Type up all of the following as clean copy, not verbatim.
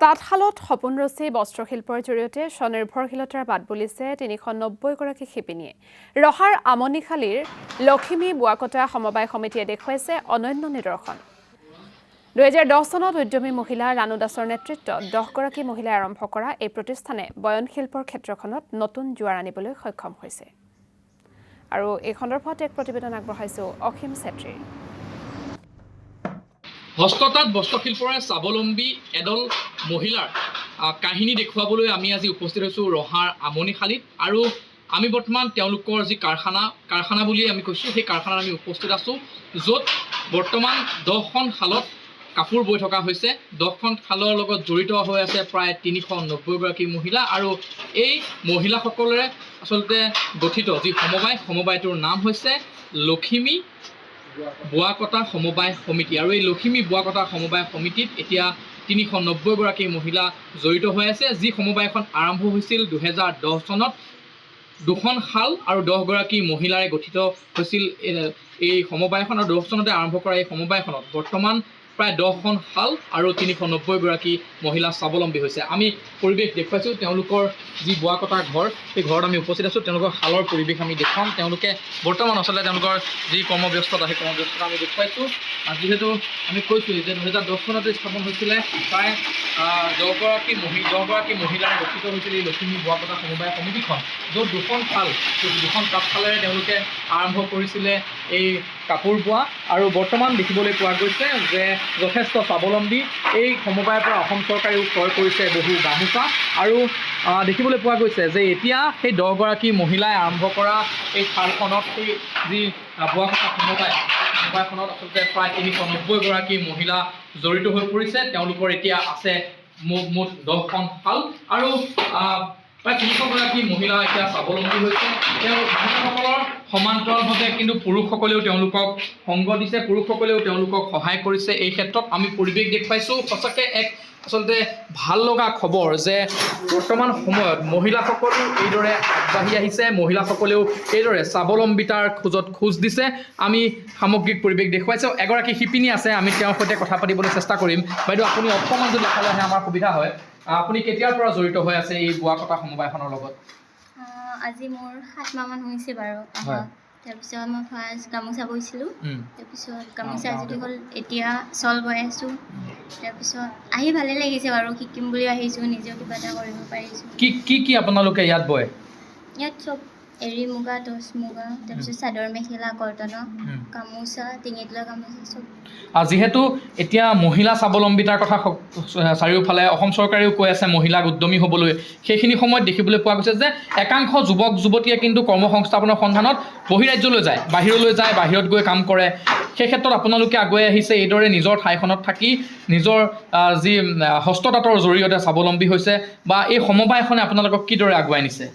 তাঁতশালত সপোন ৰচি বস্ত্ৰশিল্পৰ জৰিয়তে স্বনিৰ্ভৰশীলতাৰ বাট বুলিছে ৩৯০গৰাকী শিপিনীয়ে। ৰহাৰ আমনিশালীৰ লখিমী বোৱাকটা সমবায় সমিতিয়ে দেখুৱাইছে অনন্য নিদৰ্শন। ২০১০ চনত উদ্যমী মহিলা ৰাণু দাসৰ নেতৃত্বত ১০গৰাকী মহিলাই আৰম্ভ কৰা এই প্ৰতিষ্ঠানে বয়নশিল্পৰ ক্ষেত্ৰখনত নতুন জোৱাৰ আনিবলৈ সক্ষম হৈছে। আৰু এই সন্দৰ্ভত এক প্ৰতিবেদন আগবঢ়াইছো অসীম চেত্ৰীৰ। হস্ততাঁত বস্ত্ৰশিল্পৰে স্বাৱলম্বী এদল মহিলাৰ কাহিনী দেখুৱাবলৈ আমি আজি উপস্থিত হৈছোঁ ৰহাৰ আমনিশালীত। আৰু আমি বৰ্তমান তেওঁলোকৰ যি কাৰখানা বুলি আমি কৈছোঁ, সেই কাৰখানাত আমি উপস্থিত আছোঁ, য'ত বৰ্তমান 10খন শালত কাপোৰ বৈ থকা হৈছে। 10খন শালৰ লগত জড়িত হৈ আছে প্ৰায় ৩৯০গৰাকী মহিলা। আৰু এই মহিলাসকলেৰে আচলতে গঠিত যি সমবায়টোৰ নাম হৈছে লখিমী বোৱাকটা সমবায় সমিতি। আৰু এই লখিমী বোৱাকটা সমবায় সমিতিত এতিয়া ৩৯০গৰাকী মহিলা জড়িত হৈ আছে। যি সমবায়খন আৰম্ভ হৈছিল ২০১০ চনত 2খন শাল আৰু 10গৰাকী মহিলাৰে গঠিত হৈছিল এই সমবায়খন। আৰু 10 চনতে আৰম্ভ কৰা এই সমবায়খনত বৰ্তমান প্ৰায় 10খন শাল আৰু ৩৯০গৰাকী মহিলা স্বাৱলম্বী হৈছে। আমি পৰিৱেশ দেখুৱাইছোঁ তেওঁলোকৰ যি বোৱাকটা ঘৰ, সেই ঘৰত আমি উপস্থিত আছোঁ। তেওঁলোকৰ শালৰ পৰিৱেশ আমি দেখুৱাম। তেওঁলোকে বৰ্তমান আচলতে তেওঁলোকৰ যি কৰ্মব্যস্ততা, সেই কৰ্মব্যস্ততা আমি দেখুৱাইছোঁ। যিহেতু আমি কৈছোঁ যে 2010 চনতে স্থাপন হৈছিলে, প্ৰায় 10গৰাকী মহিলাৰে গঠিত হৈছিল এই লখিমী বোৱাকটা সমবায় সমিতিখন, য'ত 2খন শাল, 2খন তাঁতশালেৰে তেওঁলোকে আৰম্ভ কৰিছিলে এই কাপোৰ বোৱা। আৰু বৰ্তমান দেখিবলৈ পোৱা গৈছে যে যথেষ্ট স্বাৱলম্বী এই সমবায়ৰ পৰা অসম চৰকাৰেও ক্ৰয় কৰিছে বহু গামোচা। আৰু দেখিবলৈ পোৱা গৈছে যে এতিয়া সেই 10গৰাকী মহিলাই আৰম্ভ কৰা এই শালখনত সেই যি বোৱাকটা সমবায়খনত আচলতে প্ৰায় ৩৯০গৰাকী মহিলা জড়িত হৈ পৰিছে। তেওঁলোকৰ এতিয়া আছে মুঠ 10খন শাল আৰু প্ৰায় ৩০০গৰাকী মহিলা এতিয়া স্বাৱলম্বী হৈছে। তেওঁ মহিলাসকলৰ সমান্তৰালভাৱে কিন্তু পুৰুষসকলেও তেওঁলোকক সংগ দিছে, পুৰুষসকলেও তেওঁলোকক সহায় কৰিছে। এই ক্ষেত্ৰত আমি পৰিৱেশ দেখুৱাইছোঁ। সঁচাকৈ এক আচলতে ভাল লগা খবৰ যে বৰ্তমান সময়ত মহিলাসকলেও এইদৰে আগবাঢ়ি আহিছে, মহিলাসকলেও এইদৰে স্বাৱলম্বিতাৰ খোজ দিছে। আমি সামগ্ৰিক পৰিৱেশ দেখুৱাইছোঁ। এগৰাকী শিপিনী আছে, আমি তেওঁৰ সৈতে কথা পাতিবলৈ চেষ্টা কৰিম। বাইদেউ, আপুনি অকণমান যদি এফালে আহে আমাৰ সুবিধা হয়। আপুনি কেতিয়াৰ পৰা জড়িত হৈ আছে এই বোৱাকটা সমবায়খনৰ লগত? আজি মোৰ 7 মাহমান হৈছে বাৰু। তাৰপিছত মই ফাৰ্ষ্ট গামোচা বৈছিলোঁ, তাৰপিছত গামোচা যদি হ'ল এতিয়া চল বৈ আছোঁ। তাৰপিছত আহি ভালেই লাগিছে বাৰু, শিকিম বুলি আহিছোঁ, নিজেও কিবা এটা কৰিব পাৰিছোঁ। কি আপোনালোকে ইয়াত বয়? ইয়াত চব এৰী মুগা, টচ মুগা, তাৰপিছত চাদৰ মেখেলা, কটনৰ গামোচা, ডিঙিত লোৱা গামোচা চব। যিহেতু এতিয়া মহিলা স্বাৱলম্বিতাৰ কথা চাৰিওফালে অসম চৰকাৰেও কৈ আছে মহিলাক উদ্যমী হ'বলৈ, সেইখিনি সময়ত দেখিবলৈ পোৱা গৈছে যে একাংশ যুৱক যুৱতীয়ে কিন্তু কৰ্মসংস্থাপনৰ সন্ধানত বহিৰাজ্যলৈ যায়, বাহিৰত গৈ কাম কৰে। সেই ক্ষেত্ৰত আপোনালোকে আগুৱাই আহিছে, এইদৰে নিজৰ ঠাইখনত থাকি নিজৰ যি হস্ততাঁতৰ জৰিয়তে স্বাৱলম্বী হৈছে, বা এই সমবায়খনে আপোনালোকক কিদৰে আগুৱাই নিছে?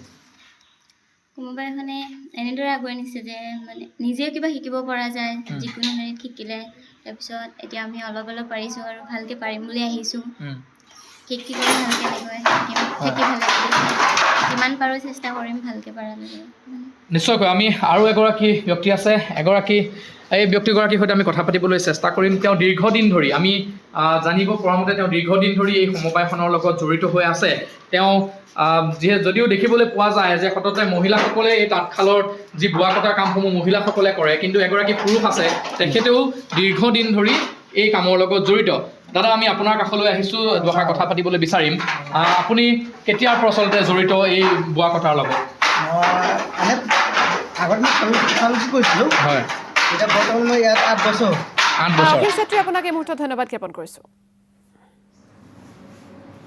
সমবায়খনে এনেদৰে আগুৱাই নিছে যে মানে নিজেও কিবা শিকিব পৰা যায় যিকোনো হেৰিত শিকিলে। তাৰপিছত এতিয়া আমি অলপ পাৰিছোঁ আৰু ভালকৈ পাৰিম বুলি আহিছোঁ। শিকিবলৈ ভালকৈ থাকি ভাল লাগিছে, যিমান পাৰোঁ চেষ্টা কৰিম ভালকৈ পাৰালৈকে। নিশ্চয়কৈ আমি আৰু এগৰাকী ব্যক্তি আছে, এই ব্যক্তিগৰাকীৰ সৈতে আমি কথা পাতিবলৈ চেষ্টা কৰিম। তেওঁ দীৰ্ঘদিন ধৰি আমি জানিব পৰা মতে তেওঁ দীৰ্ঘদিন ধৰি এই সমবায়খনৰ লগত জড়িত হৈ আছে। তেওঁ যদিও দেখিবলৈ পোৱা যায় যে সততে মহিলাসকলে এই তাঁতশালৰ যি বোৱা কটাৰ কামসমূহ মহিলাসকলে কৰে, কিন্তু এগৰাকী পুৰুষ আছে, তেখেতেও দীৰ্ঘদিন ধৰি এই কামৰ লগত জড়িত। দাদা, আমি আপোনাৰ কাষলৈ আহিছোঁ, দুআষাৰ কথা পাতিবলৈ বিচাৰিম। আপুনি কেতিয়াৰ পৰা আচলতে জড়িত এই বোৱা কটাৰ লগত? আগত মই খালুচি কৰিছিলোঁ। হয়, এতিয়া বৰ্তমান মই ইয়াত 8 বছৰ। অসীম চেত্ৰী, আপোনাক এই মুহূৰ্তত ধন্যবাদ জ্ঞাপন কৰিছোঁ।